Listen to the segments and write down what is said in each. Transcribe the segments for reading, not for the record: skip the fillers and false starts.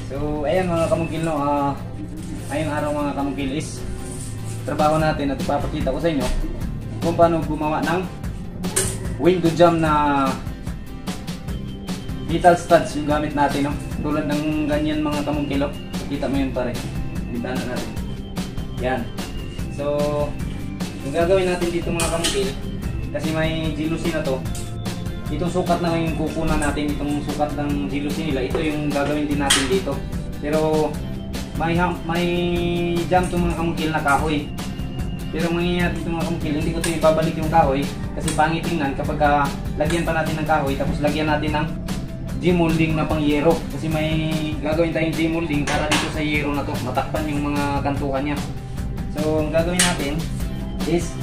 So ayan mga kamungkil, no, ngayong araw mga kamungkil is trabaho natin at ipapakita ko sa inyo kung paano gumawa ng window jamb na metal studs yung gamit natin, no? Tulad ng ganyan mga kamungkil, no? Kita mo yun pare, bintana natin yan. So yung gagawin natin dito mga kamungkil, kasi may jealousy na to, itong sukat na yung kukunan natin, itong sukat ng jealousy nila, ito yung gagawin din natin dito. Pero may jam itong mga kamungkil na kahoy. Pero mangyayari itong mga kamungkil, hindi ko ito ibabalik yung kahoy kasi pangit tingnan kapag lagyan pa natin ng kahoy tapos lagyan natin ng G-molding na pang yero. Kasi may gagawin tayong G-molding para dito sa yero na to matakpan yung mga kantukan niya. So ang gagawin natin is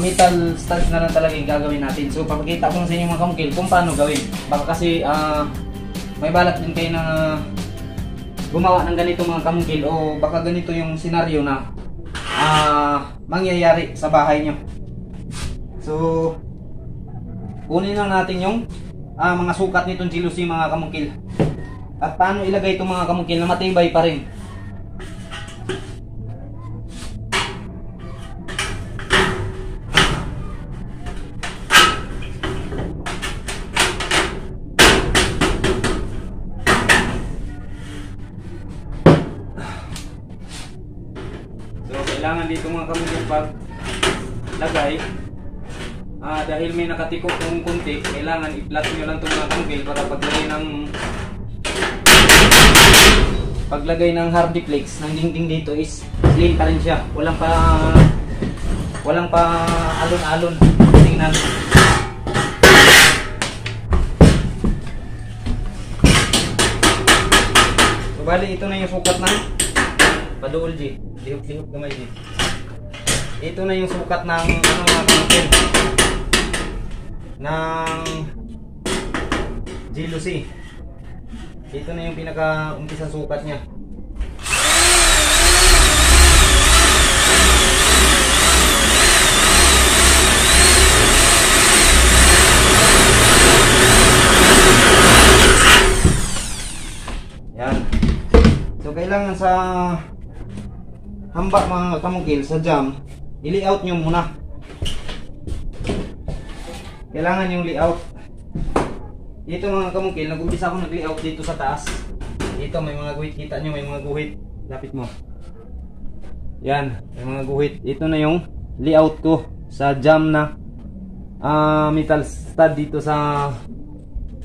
metal studs na lang talaga yung gagawin natin. So papakita ko sa inyo mga kamungkil kung paano gawin. Baka kasi may balak din kayo na gumawa ng ganito mga kamungkil, o baka ganito yung senaryo na mangyayari sa bahay nyo. So kunin lang natin yung mga sukat nitong jealousy mga kamungkil at paano ilagay itong mga kamungkil na matibay pa rin. Kailangan dito mga kamungkil pag lagay, dahil may nakatikok kung kunti, kailangan i-flat nyo lang itong mga kamungkil para paglagay ng hardiplex ng dingding dito is clean pa rin siya, walang pa alon-alon. Tingnan. So bali ito na yung sukat ng paduol G. Lihok-lihok gamay din. Ito na yung sukat ng mga kamungkil ng jealousy. Ito na yung pinaka-umpisa sukat niya. Yan. So kailangan sa hamba mga kamungkil sa jam, i-layout nyo muna. Kailangan yung layout. Dito mga kamungkil, nag-umpisa ako nag-layout dito sa taas. Dito may mga guhit, kita nyo may mga guhit. Lapit mo. Yan, may mga guhit. Ito na yung layout ko sa jam na metal stud dito sa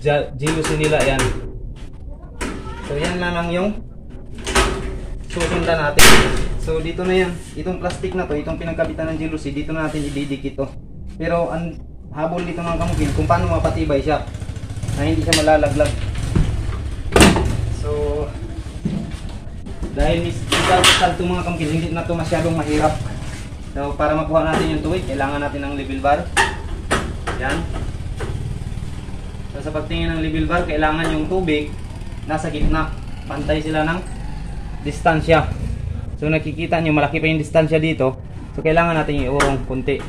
jealousy nila. Yan. So yan na lang yung susundan natin. So dito na yan, itong plastic na to, itong pinagkabitan ng jealousy, dito na natin ididikit to. Pero ang habol dito mga kamungkil kung paano mapatibay siya na hindi siya malalaglag. So dahil misal ito mga kamungkil, hindi na to masyadong mahirap. So para makuha natin yung tuwid, kailangan natin ng level bar. Yan. So sa pagtingin ng level bar, kailangan yung tubig nasa gitna, pantay sila ng distansya. So nakikita nyo malaki pa yung distansya dito. So kailangan natin iurong kunti.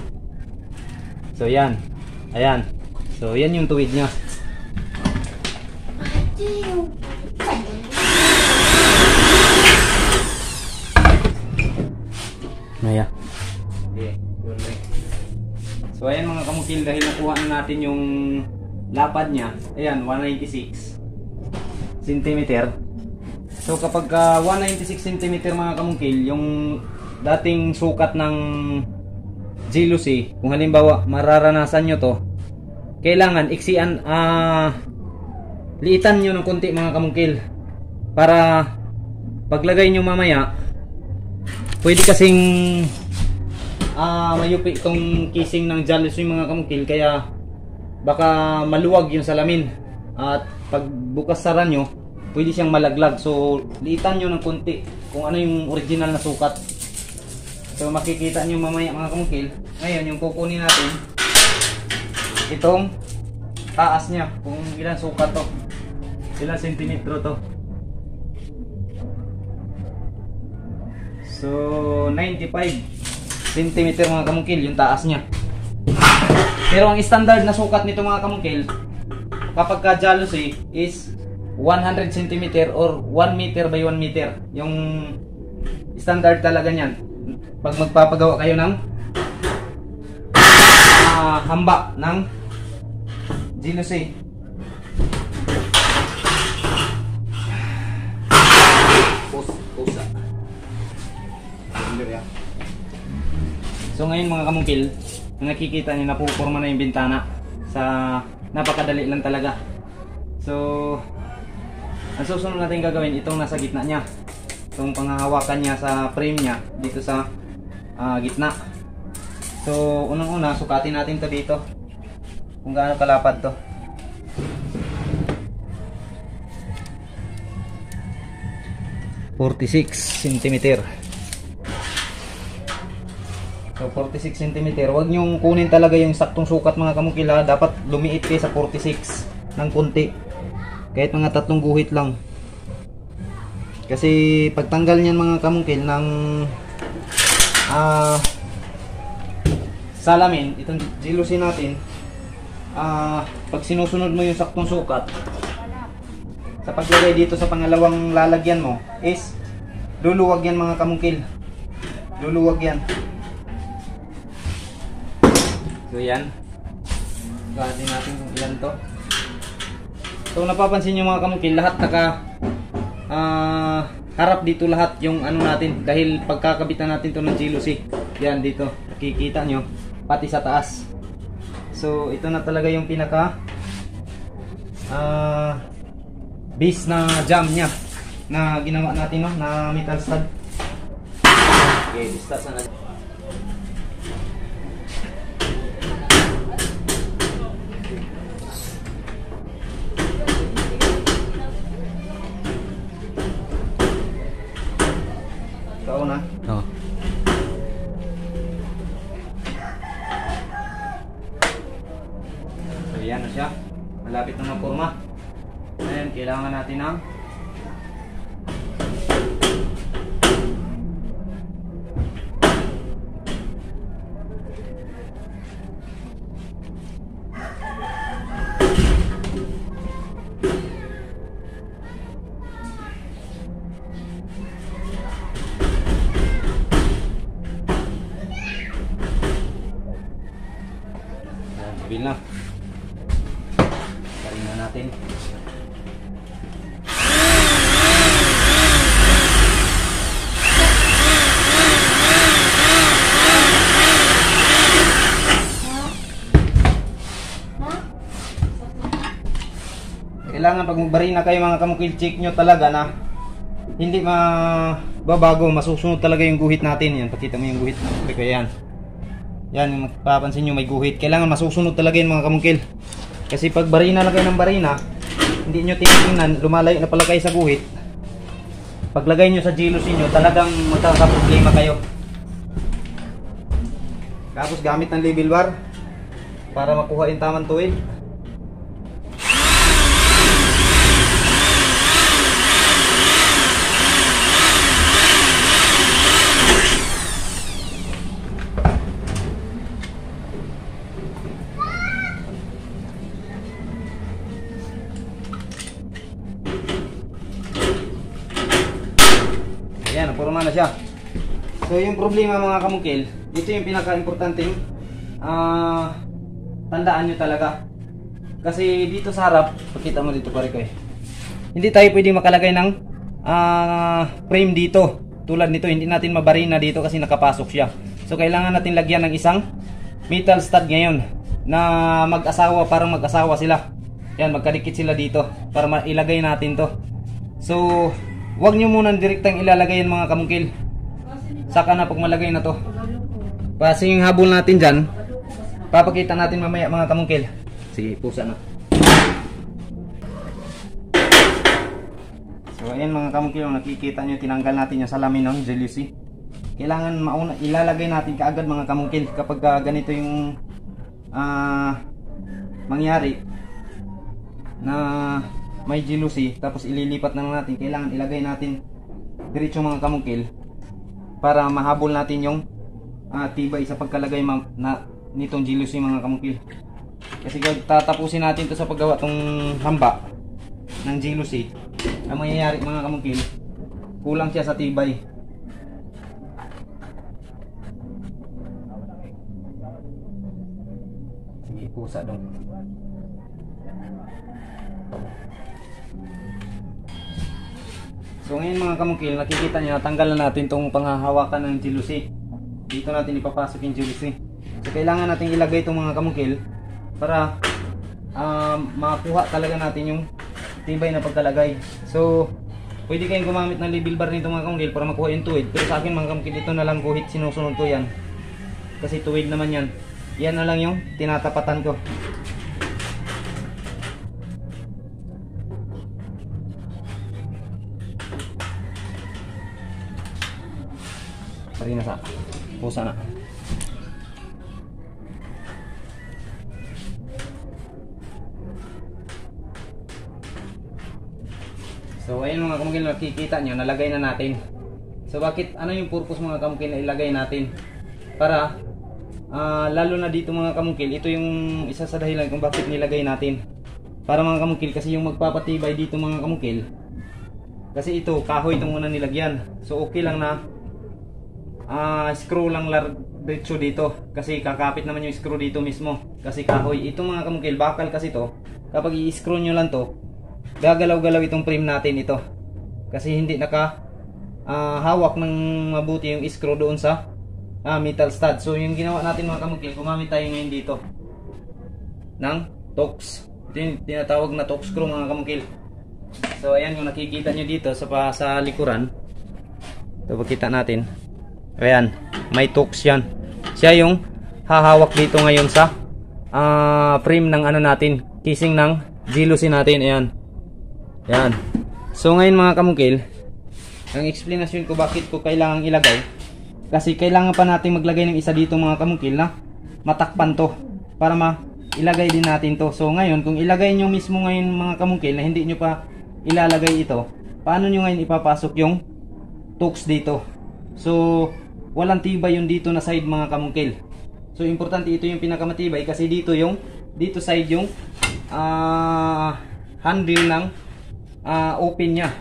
So yan. Ayan. So yan yung tuwid nya. Maya. So ayan mga kamungkil, dahil nakuha na natin yung lapad nya. Ayan, 196 cm. So kapag 196 cm mga kamungkil, yung dating sukat ng jealousy, kung halimbawa mararanasan nyo to, kailangan iksian, liitan nyo ng konti mga kamungkil para paglagay nyo mamaya, pwede kasing mayupi itong casing ng jealousy mga kamungkil, kaya baka maluwag yung salamin at pag bukas sara nyo pwede siyang malaglag. So liitan nyo ng konti kung ano yung original na sukat. So makikita nyo mamaya mga kamungkil. Ngayon yung kukunin natin, itong taas nya, kung ilan sukat to, ilang sentimetro to. So 95 cm mga kamungkil yung taas nya. Pero ang standard na sukat nito mga kamungkil kapag ka jealousy is 100 cm or 1 meter by 1 meter. Yung standard talaga niyan. Pag magpapagawa kayo ng hamba ng jealousy. Pusa. So ngayon mga kamungkil, nakikita niyo napupurma na yung bintana sa napakadali lang talaga. So ang susunod natin gagawin, itong nasa gitna niya, itong panghahawakan niya sa frame niya dito sa gitna. So unang-una sukatin natin to dito kung gaano kalapad to. cm. So 46 cm. Huwag nyong kunin talaga yung saktong sukat mga kamungkil, dapat lumiit kayo sa 46 ng konti. Kahit mga 3 guhit lang. Kasi pagtanggal niyan mga kamungkil ng salamin, itong jealousy natin, pag sinusunod mo yung saktong sukat sa paglagay dito sa pangalawang lalagyan mo is luluwag yan mga kamungkil. Luluwag yan. So yan. Gawin natin kung ilan to. So napapansin nyo mga kamungkil, lahat naka harap dito lahat yung ano natin, dahil pagkakabitan natin to ng jealousy. Yan dito, nakikita nyo, pati sa taas. So ito na talaga yung pinaka base na jam nya na ginawa natin, no, na metal stud. Okay, start na. Ikaw na? Oo. So yan na siya. Malapit na mapurma. Ayan, kailangan natin ng sabil na. Tarin na natin. Kailangan pag magbarina kayo mga kamungkil, check nyo talaga na hindi mababago, masusunod talaga yung guhit natin. Yan, pakita mo yung guhit. Kaya yan. Yan, mapapansin nyo may guhit. Kailangan masusunod talaga yung mga kamungkil. Kasi pag barina lang kayo ng barina, hindi nyo tinitingnan, lumalayo na pala kayo sa guhit. Paglagay nyo sa jealousy nyo, talagang magkakaproblema kayo. Tapos gamit ng level bar para makuha yung tamang tuwid. Ayan, napurma na siya. So yung problema mga kamungkil, ito yung pinaka-importanting tandaan nyo talaga. Kasi dito sa harap, pakita mo dito pare ko, hindi tayo pwedeng makalagay ng frame dito. Tulad nito, hindi natin mabarina dito kasi nakapasok siya. So kailangan natin lagyan ng isang metal stud ngayon na mag-asawa, parang mag-asawa sila. Yan, magkadikit sila dito para ilagay natin to. So huwag nyo munang direktang ilalagay yan mga kamungkil. Saka na pag malagay na to. Kasi yung habol natin dyan, papakita natin mamaya mga kamungkil. Sige, pusa na. So ayan mga kamungkil, nakikita nyo, tinanggal natin yung salamin ng jealousy. Kailangan mauna, ilalagay natin kaagad mga kamungkil kapag ganito yung mangyari na may jealousy, tapos ililipat na natin. Kailangan ilagay natin diretso mga kamungkil para mahabol natin yung tibay sa pagkalagay nitong jealousy mga kamungkil. Kasi tatapusin natin to sa paggawa tong hamba, ng jealousy, ang mangyayari mga kamungkil, kulang siya sa tibay. Sige, pusa dong. So ngayon mga kamungkil, nakikita nyo, natanggal na natin itong panghahawakan ng jealousy. Dito natin ipapasok yung jealousy. So kailangan natin ilagay itong mga kamungkil para makuha talaga natin yung tibay na pagkalagay. So pwede kayong gumamit ng level bar nito mga kamungkil para makuha yung tuwid. Pero sa akin mga kamungkil, ito na lang guhit, sinusunod ko yan. Kasi tuwid naman yan. Yan na lang yung tinatapatan ko. Pari na sa pusa na. So ayun mga kamungkil, nakikita nyo, nalagay na natin. So bakit, ano yung purpose mga kamungkil na ilagay natin? Para lalo na dito mga kamungkil, ito yung isa sa dahilan kung bakit nilagay natin. Para mga kamungkil, kasi yung magpapatibay dito mga kamungkil, kasi ito kahoy itong muna nilagyan. So okay lang na screw lang diretso dito, kasi kakapit naman yung screw dito mismo, kasi kahoy. Itong mga kamungkil, bakal kasi to, kapag i-screw nyo lang to, gagalaw-galaw itong frame natin ito, kasi hindi naka hawak ng mabuti yung screw doon sa metal stud. So yung ginawa natin mga kamungkil, gumamit tayo ngayon dito ng Torx. Ito yung tinatawag na Torx screw mga kamungkil. So ayan yung nakikita nyo dito sa likuran. Ito pakita natin. Ayan, may Torx yan. Siya yung hahawak dito ngayon sa frame ng ano natin, casing ng jealousy natin. Ayan. Ayan. So ngayon mga kamungkil, ang explanation ko bakit ko kailangang ilagay, kasi kailangan pa natin maglagay ng isa dito mga kamungkil na matakpan to, para ilagay din natin to. So ngayon, kung ilagay nyo mismo ngayon mga kamungkil na hindi nyo pa ilalagay ito, paano nyo ngayon ipapasok yung Torx dito? So walang tibay yung dito na side mga kamungkil. So importante, ito yung pinakamatibay, kasi dito side yung handle ng open nya.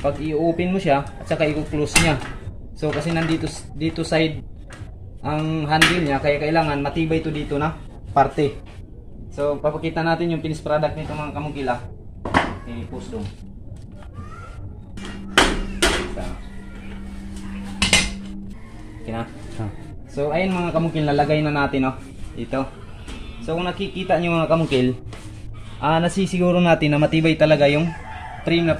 Pag i-open mo siya at saka i-close nya. So kasi dito side ang handle nya, kaya kailangan matibay ito dito na parte. So papakita natin yung finished product nito mga kamungkil. I-post dong. Okay na. So ayun mga kamungkil, nalagay na natin dito. So kung nakikita nyo mga kamungkil, nasisiguro natin na matibay talaga yung frame na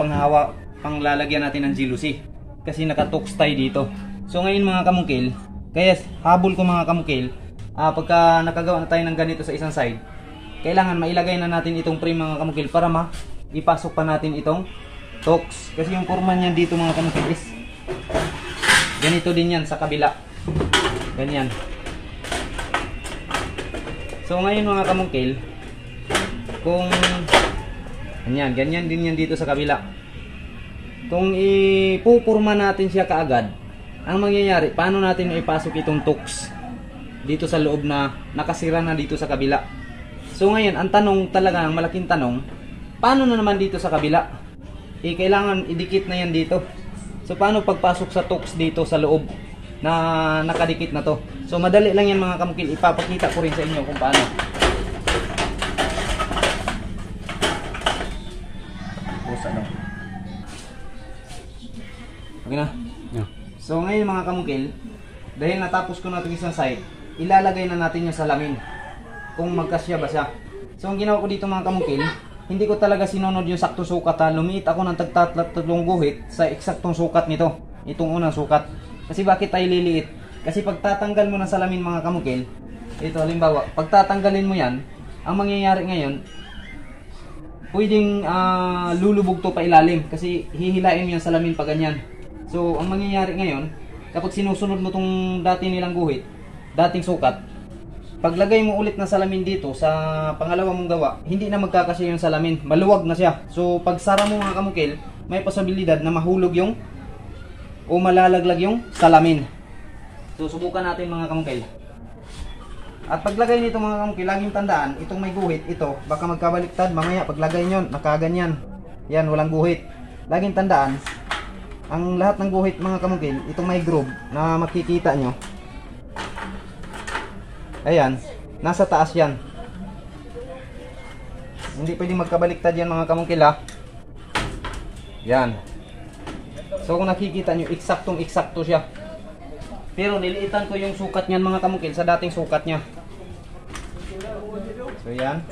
panglalagyan natin ng jealousy, kasi naka-Torx tayo dito. So ngayon mga kamungkil, kaya habol ko mga kamungkil, pagka nakagawa na tayo ng ganito sa isang side, kailangan mailagay na natin itong frame mga kamungkil para ipasok pa natin itong Torx. Kasi yung forma niyan dito mga kamungkil is ganito din yan sa kabila. Ganyan. So ngayon mga kamungkil, kung ganyan din yan dito sa kabila, kung ipupurma natin siya kaagad, ang mangyayari, paano natin ipasok itong Torx dito sa loob na nakasira na dito sa kabila? So ngayon, ang tanong talaga, ang malaking tanong, paano na naman dito sa kabila? Kailangan idikit na yan dito. So paano pagpasok sa Torx dito sa loob na nakadikit na to? So madali lang yan mga kamungkil, ipapakita ko rin sa inyo kung paano. Okay na? Yeah. So ngayon mga kamungkil, dahil natapos ko na itong isang side, ilalagay na natin yung salamin kung magkasya ba siya. So ang ginawa ko dito mga kamungkil, hindi ko talaga sinunod yung saktong sukat. Lumiit ako ng tagtatlong guhit sa eksaktong sukat nito, itong unang sukat. Kasi bakit tayo liliit? Kasi pag tatanggal mo ng salamin mga kamungkil, ito halimbawa, pag tatanggalin mo yan, ang mangyayari ngayon, pwedeng lulubog to pa ilalim, kasi hihilain mo yung salamin pa ganyan. So ang mangyayari ngayon, kapag sinusunod mo tong dati nilang guhit, dating sukat, paglagay mo ulit na salamin dito sa pangalawa mong gawa, hindi na magkakasya yung salamin, maluwag na siya. So pag sara mo mga kamungkil, may posibilidad na mahulog yung o malalaglag yung salamin. So subukan natin mga kamungkil. At paglagay nito mga kamungkil, laging tandaan, itong may guhit, ito, baka magkabaliktad mamaya paglagay nyo, nakaganyan. Yan, walang guhit. Laging tandaan, ang lahat ng guhit mga kamungkil, itong may groove na makikita nyo, ayan, nasa taas yan. Hindi pwedeng magkabaliktad yan mga kamungkil ha. Yan. So kung nakikita nyo, eksaktong-eksakto siya. Pero niliitan ko yung sukat niyan mga kamungkil sa dating sukat niya. So yan.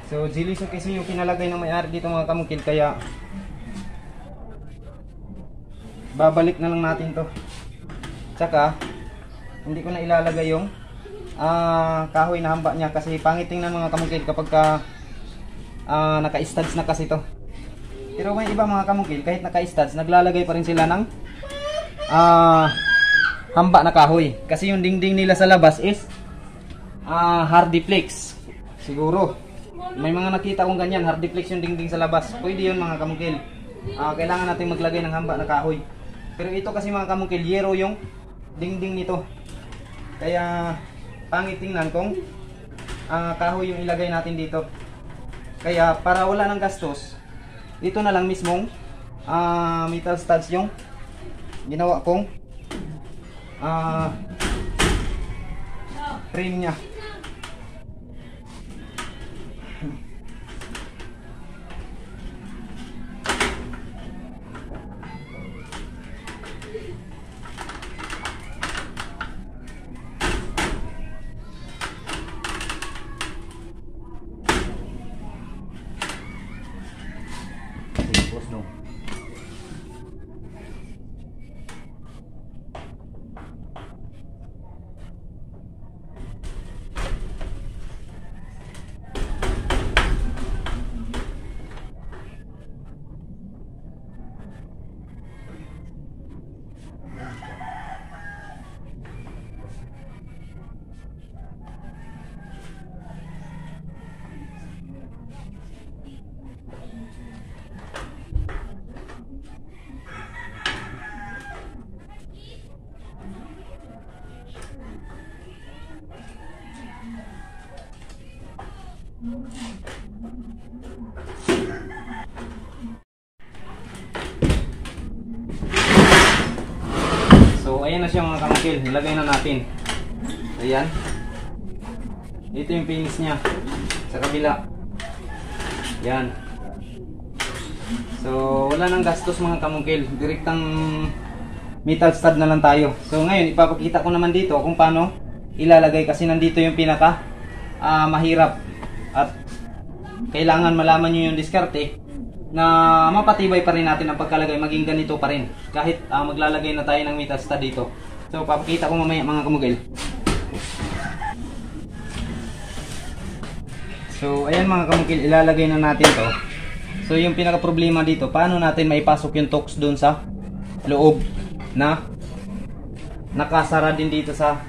So Zilis kasi yung pinalagay ng may-ari dito mga kamungkil, kaya babalik na lang natin to. Tsaka hindi ko na ilalagay yung kahoy na hamba niya kasi pangit tingnan mga kamungkil kapag naka-studs na kasi to. Pero may iba mga kamungkil, kahit naka-studs, naglalagay pa rin sila ng hamba na kahoy kasi yung dingding nila sa labas is hardiplex. Siguro may mga nakita kong ganyan, hardiplex yung dingding sa labas. Pwede yun mga kamungkil. Kailangan natin maglagay ng hamba na kahoy. Pero ito kasi mga kamungkil, yero yung dingding nito. Kaya pangit tingnan kung kahoy yung ilagay natin dito. Kaya para wala ng gastos, dito na lang mismong metal studs yung ginawa kong frame nya. No. So ayan na siya mga kamungkil, nilagay na natin. Ayan. Ito yung finish niya sa kabila. Yan. So wala nang gastos mga kamungkil, direktang metal stud na lang tayo. So ngayon ipapakita ko naman dito kung paano ilalagay kasi nandito yung pinaka mahirap at kailangan malaman nyo yung diskarte na mapatibay pa rin natin ang pagkalagay, maging ganito pa rin kahit maglalagay na tayo ng metal stud dito. So papakita ko mamaya mga kamungkil. So ayan mga kamungkil, ilalagay na natin to. So yung pinaka problema dito, paano natin maipasok yung tools doon sa loob na nakasara din dito sa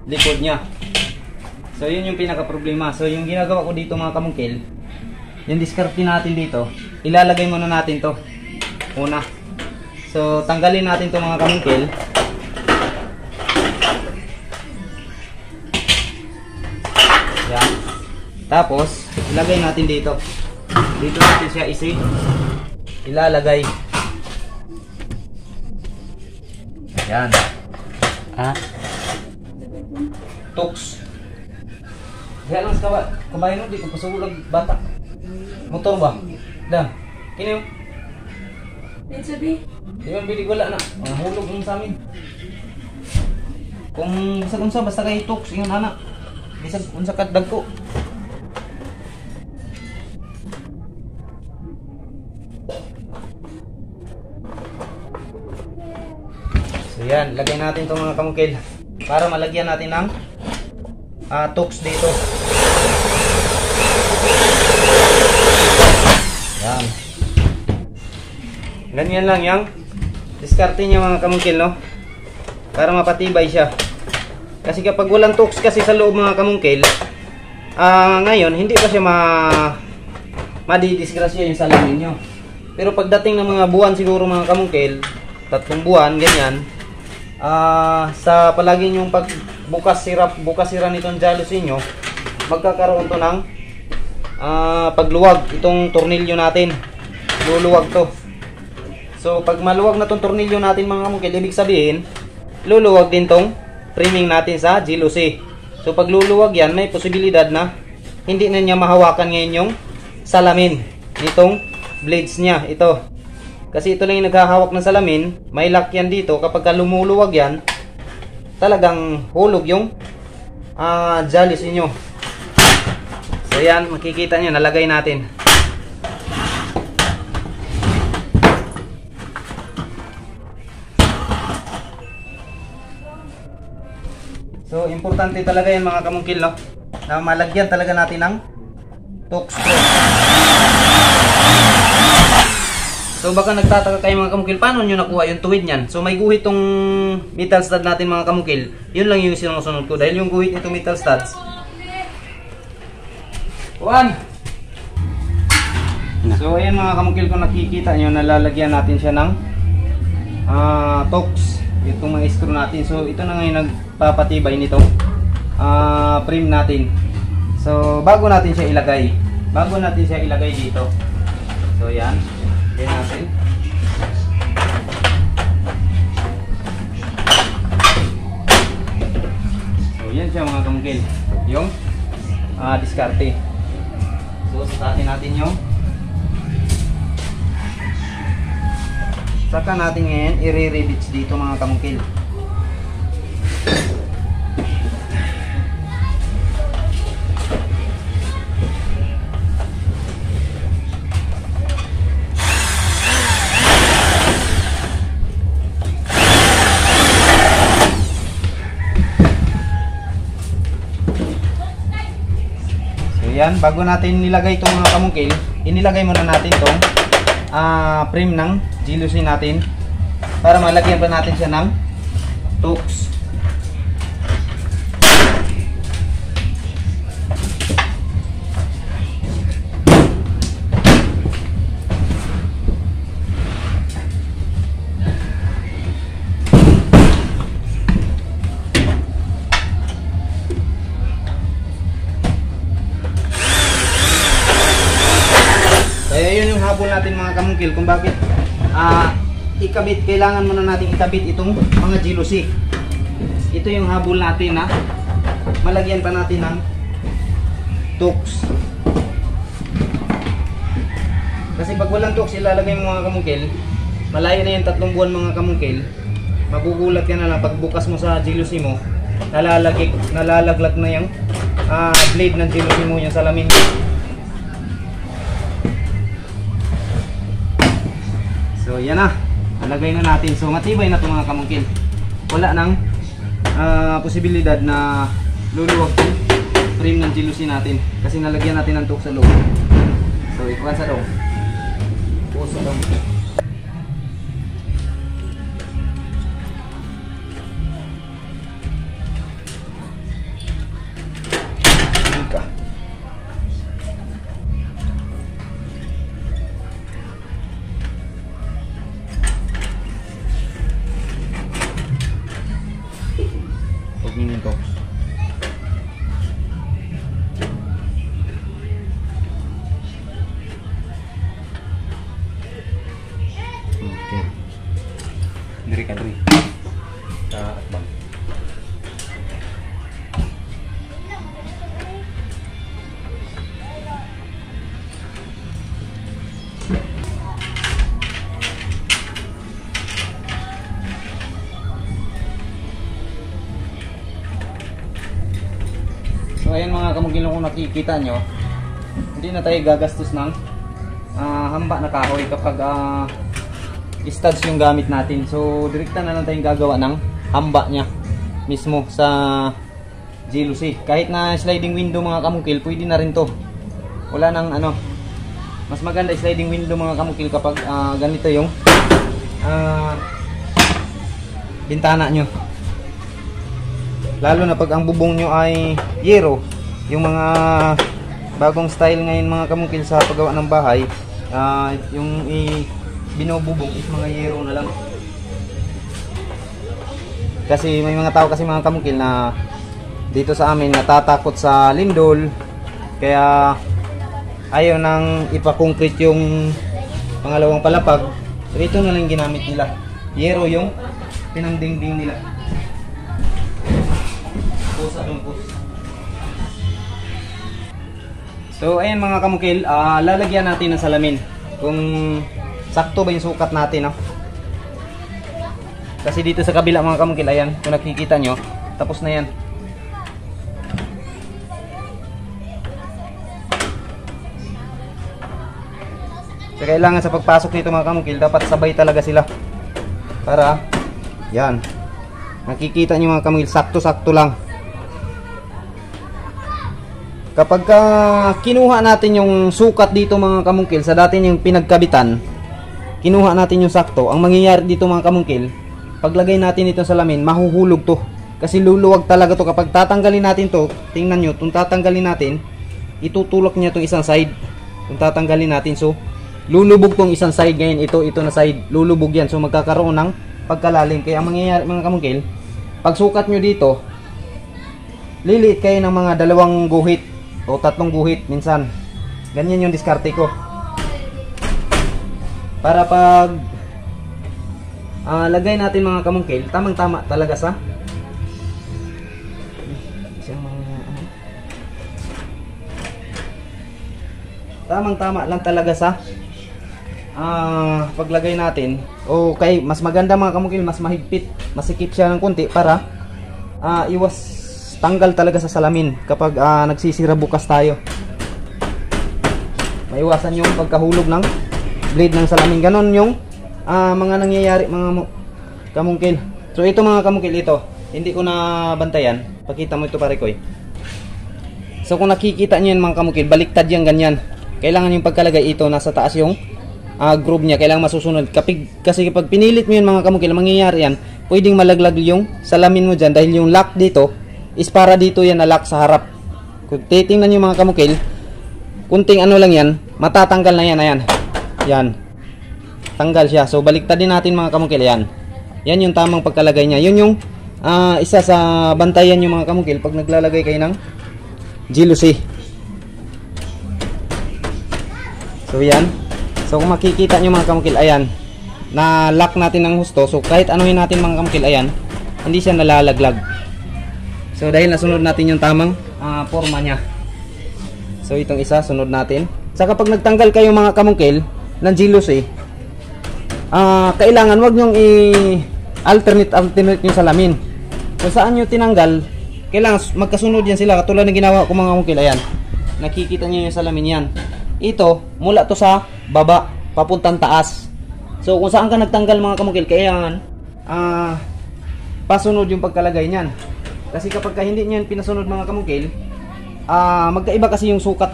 likod nya. So yun yung pinaka problema. So yung ginagawa ko dito mga kamungkil, yung diskarte natin dito, ilalagay muna natin to una. So tanggalin natin to mga kamungkil. Yan. Tapos ilagay natin dito. Dito natin siya ilalagay. Yan. Tools. Kaya lang sa kabayan mo, di ko pasulag bata. Motor ba? Dam. Kini yung? Let's be. Di man bilig wala na. Ang hulog yung sa amin. Kung unsa basta kay tools, ingon anak. Bisag unsa kat dagko. So yan, lagay natin itong mga kamungkil para malagyan natin ng tools dito. Yan. Ganyan lang yang diskarte niya mga kamungkil, no? Para mapatibay siya. Kasi kapag walang tools kasi sa loob mga kamungkil, ngayon hindi pa siya madidisgrasya yung salamin nyo. Pero pagdating ng mga buwan siguro mga kamungkil, 3 buwan, ganyan, sa palagi nyong bukas sira nitong jalousie nyo, magkakaroon to ng pagluwag itong tornilyo natin. Luluwag to. So pag maluwag na tong tornilyo natin mga kamungkil, ibig sabihin luluwag din tong framing natin sa jalousie. So pag luluwag yan, may posibilidad na hindi na niya mahawakan ngayon yung salamin nitong blades niya. Ito. Kasi ito lang yung naghahawak ng salamin. May lock yan dito. Kapag lumuluwag yan, talagang hulog yung jalousie nyo. So yan, makikita nyo, nalagay natin. So importante talaga yan mga kamungkil, no? Na malagyan talaga natin ng torque screw. So baka nagtataka kayo mga kamungkil, paano nyo nakuha yung tuwid nyan? So may guhit tong metal stud natin mga kamungkil. Yun lang yung sinusunod ko. Dahil yung guhit nitong metal studs, so ayan mga kamungkil, kung nakikita nyo, nalalagyan natin siya ng torques. Itong mga screw natin. So ito na ngayon nagpapatibay nitong frame natin. So bago natin siya ilagay dito. So yan. Yan natin. So yan siya mga kamungkil. Yung diskarte. So sakatin natin yung, saka natin ngayon i-re-rivets dito mga kamungkil. So yan, bago natin nilagay itong mga kamungkil, inilagay muna natin itong frame ng jalousie natin para malagyan pa natin siya ng torques. Kaya yun yung habol natin mga kamungkil kung bakit ikabit, kailangan muna natin ikabit itong mga jalousie. Ito yung habol natin na malagyan pa natin ng torques. Kasi pag walang torques ilalagay mo mga kamungkil, malayo na yung 3 buwan mga kamungkil, magugulat ka na lang pag bukas mo sa jalousie mo, nalalaglag na yung blade ng jalousie mo, yung salamin mo. So yan na, nalagay na natin. So matibay na ito mga kamungkil. Wala nang posibilidad na luluwag yung frame ng jalousie natin. Kasi nalagyan natin ng torque sa loob. So ikuhan sa loob. Puso loob. Minuto. Okay. Diri ka diri. Bang. So ayan mga kamungkil, kung nakikita nyo, hindi na tayo gagastos ng hamba na kahoy kapag studs yung gamit natin. So direkta na lang tayong gagawa ng hamba nya mismo sa jalousie. Kahit na sliding window mga kamungkil, pwede na rin to. Wala nang ano, mas maganda sliding window mga kamungkil kapag ganito yung bintana nyo. Lalo na pag ang bubong nyo ay yero, yung mga bagong style ngayon mga kamungkil sa paggawa ng bahay, yung binububong is mga yero na lang. Kasi may mga tao kasi mga kamungkil na dito sa amin natatakot sa lindol, kaya ayaw nang ipa-concrete yung pangalawang palapag. So ito na lang ginamit nila, yero yung pinangdingding nila. So ayan mga kamungkil, lalagyan natin ng salamin kung sakto ba yung sukat natin, no? Kasi dito sa kabila mga kamungkil, ayan, kung nakikita nyo, tapos na yan. So kailangan sa pagpasok nito mga kamungkil, dapat sabay talaga sila. Para, yan, nakikita nyo mga kamungkil, sakto-sakto lang. Kapag kinuha natin yung sukat dito mga kamungkil, sa dati yung pinagkabitan, kinuha natin yung sakto, ang mangyayari dito mga kamungkil, paglagay natin ito sa salamin, mahuhulog to. Kasi luluwag talaga to. Kapag tatanggalin natin to, tingnan nyo, kung tatanggalin natin, itutulak niya itong isang side. Kung tatanggalin natin, so, lulubog tong isang side ngayon. Ito na side, lulubog yan. So, magkakaroon ng pagkalalim. Kaya ang mangyayari mga kamungkil, pag sukat nyo dito, liliit kayo ng mga 2 guhit o 3 guhit minsan. Ganyan yung diskarte ko. Para pag lagay natin mga kamungkil, tamang-tama talaga sa tamang-tama lang talaga sa paglagay natin. O kay mas maganda mga kamungkil, mas mahigpit, masikip siya ng konti para iwas tanggal talaga sa salamin kapag nagsisira bukas tayo. Maiwasan yung pagkahulog ng blade ng salamin. Ganon yung mga nangyayari mga kamungkil. So ito mga kamungkil, ito hindi ko na bantayan. Pakita mo ito pare ko. So kung nakikita niyo yan mga kamungkil, baliktad yan ganyan. Kailangan yung pagkalagay ito nasa taas yung groove niya. Kailangan masusunod. Kasi kapag pinilit mo yan mga kamungkil, mangyayari yan, pwedeng malaglag yung salamin mo dyan dahil yung lock dito is para dito yan na lock sa harap. Kung titingnan nyo mga kamungkil, kunting ano lang yan, matatanggal na yan. Ayan. Yan. Tanggal siya. So baliktad din natin mga kamungkil. Yan. Yan yung tamang pagkalagay niya. Yun yung isa sa bantayan yung mga kamungkil pag naglalagay kayo ng jealousy. So yan. So kung makikita nyo mga kamungkil, ayan, na lock natin ng husto. So kahit anuhin natin mga kamungkil, ayan, hindi siya nalalaglag. So dahil nasunod natin yung tamang forma niya. So itong isa, sunod natin. Saka pag nagtanggal kayo mga kamungkil ng jealousy, kailangan wag nyong alternate yung salamin. Kung saan nyo tinanggal, kailangan magkasunod yan sila. Katulad ng ginawa ko mga kamungkil, ayan, nakikita nyo yung salamin yan. Ito, mula to sa baba, papuntang taas. So kung saan ka nagtanggal mga kamungkil, kailangan pasunod yung pagkalagay niyan. Kasi kapag hindi nyo yan pinasunod mga kamungkil, magkaiba kasi yung sukat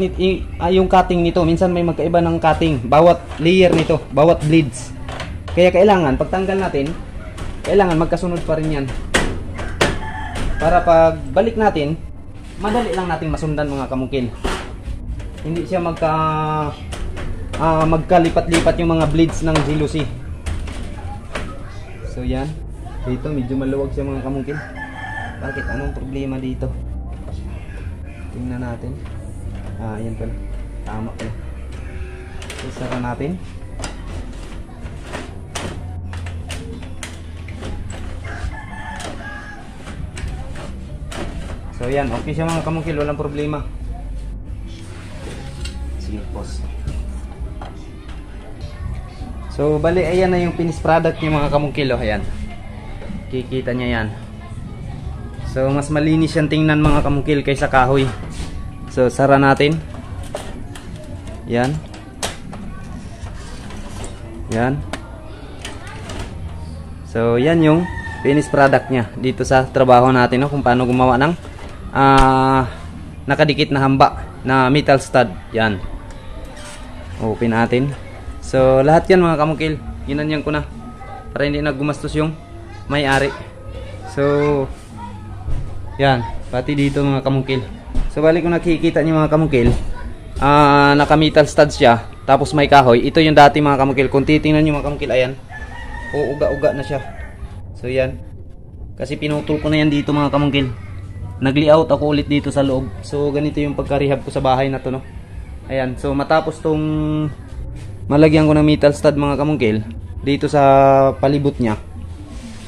yung cutting nito. Minsan may magkaiba ng cutting, bawat layer nito, bawat blades. Kaya kailangan pagtanggal natin, kailangan magkasunod pa rin yan. Para pag balik natin, madali lang natin masundan mga kamungkil. Hindi siya magkalipat-lipat yung mga blades ng jealousy. So yan, dito medyo maluwag siya mga kamungkil. Bakit? Anong problema dito? Tingnan natin. Yan pala. Tama pala. Isara natin. So yan, okay siya mga kamungkil, walang problema. Sige, pause. So bali, ayan na yung finished product niya mga kamungkil. Ayan, kikita niya yan. So mas malinis yung tingnan mga kamungkil kaysa kahoy. So sara natin. Yan. Yan. So yan yung finished product niya dito sa trabaho natin, no? Kung paano gumawa ng nakadikit na hamba na metal stud. Yan. Open natin. So lahat yan mga kamungkil, ginanyan ko na para hindi na gumastos yung may-ari. So yan, pati dito mga kamungkil. So bali kung nakikita niyo mga kamungkil, naka metal studs siya, tapos may kahoy. Ito yung dati mga kamungkil. Kung titingnan niyo mga kamungkil, ayan, uuga-uga na siya. So yan, kasi pinutol ko na yan dito mga kamungkil. Nag-layout ako ulit dito sa loob. So ganito yung pagka-rehab ko sa bahay na to, no. Ayan, so matapos tong malagyan ko ng metal stud mga kamungkil dito sa palibot niya,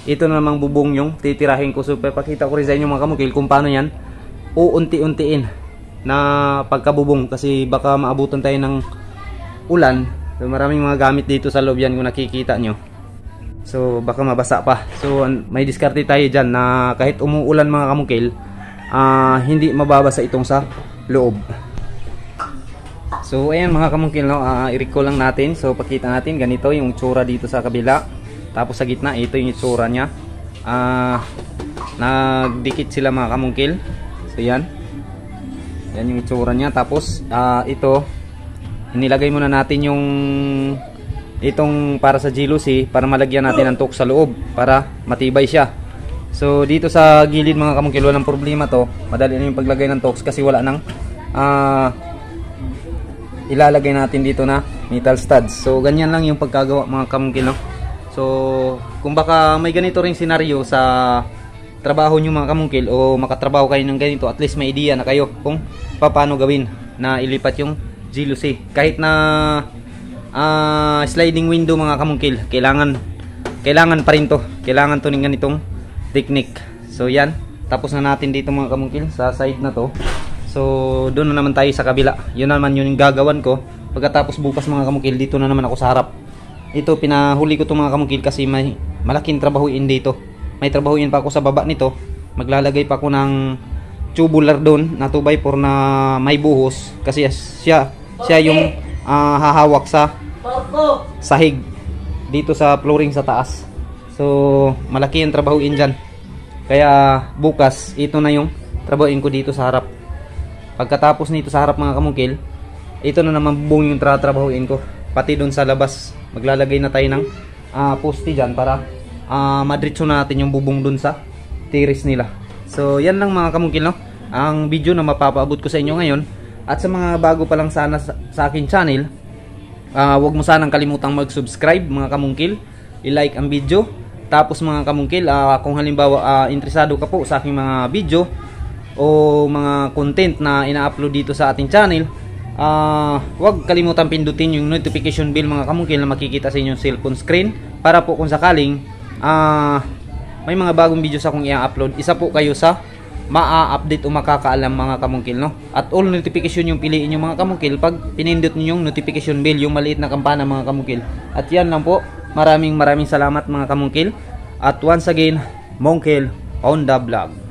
ito na namang bubong yung titirahin ko. So papakita ko rin sa inyo mga kamungkil kung paano yan uunti-untiin na pagkabubong, kasi baka maabutan tayo ng ulan. So maraming mga gamit dito sa loob yan kung nakikita nyo. So baka mabasa pa. So may diskarte tayo dyan na kahit umuulan mga kamungkil, hindi mababasa itong sa loob. So ayan mga kamungkil, no, i-recall lang natin. So pakita natin, ganito yung itsura dito sa kabila. Tapos sa gitna, ito yung itsura nya. Nagdikit sila mga kamungkil. So yan, yan yung itsura nya. Tapos ito, inilagay muna natin yung itong para sa jealousy, para malagyan natin ng torque sa loob para matibay siya. So dito sa gilid mga kamungkil, walang problema to. Madali na yung paglagay ng torque kasi wala nang ilalagay natin dito na metal studs. So ganyan lang yung pagkagawa mga kamungkil, no? So kung baka may ganito ring senaryo sa trabaho nyo mga kamungkil, o makatrabaho kayo ng ganito, at least may idea na kayo kung paano gawin na ilipat yung jealousy. Kahit na sliding window mga kamungkil, kailangan pa rin to. Kailangan to ng ganitong technique. So yan, tapos na natin dito mga kamungkil sa side na to. So doon na naman tayo sa kabila. Yun naman yung gagawan ko. Pagkatapos bukas mga kamungkil, dito na naman ako sa harap. Ito pinahuli ko itong mga kamungkil kasi may malaking trabahuin dito. May trabahuin pa ako sa baba nito. Maglalagay pa ako ng tubular doon na 2x4 na may buhos, kasi siya yung hahawak sa sahig dito sa flooring sa taas. So malaki ang trabahuin dyan. Kaya bukas ito na yung trabahuin ko dito sa harap. Pagkatapos nito sa harap mga kamungkil, ito na naman bubong yung tratrabahuin ko. Pati doon sa labas, maglalagay na tayo ng poste dyan para madritso natin yung bubong doon sa terrace nila. So yan lang mga kamungkil, no, ang video na mapapaabot ko sa inyo ngayon. At sa mga bago pa lang sana sa akin channel, huwag mo sanang kalimutang mag-subscribe mga kamungkil, i-like ang video. Tapos mga kamungkil, kung halimbawa interesado ka po sa aking mga video o mga content na ina-upload dito sa ating channel, huwag kalimutan pindutin yung notification bell mga kamungkil na makikita sa inyong cellphone screen, para po kung sakaling may mga bagong video sa akong i-upload, isa po kayo sa ma-update o makakaalam mga kamungkil, no? At all notification yung piliin nyo mga kamungkil pag pinindot nyo yung notification bell, yung maliit na kampana mga kamungkil. At yan lang po, maraming salamat mga kamungkil. At once again, Mongkel on the vlog.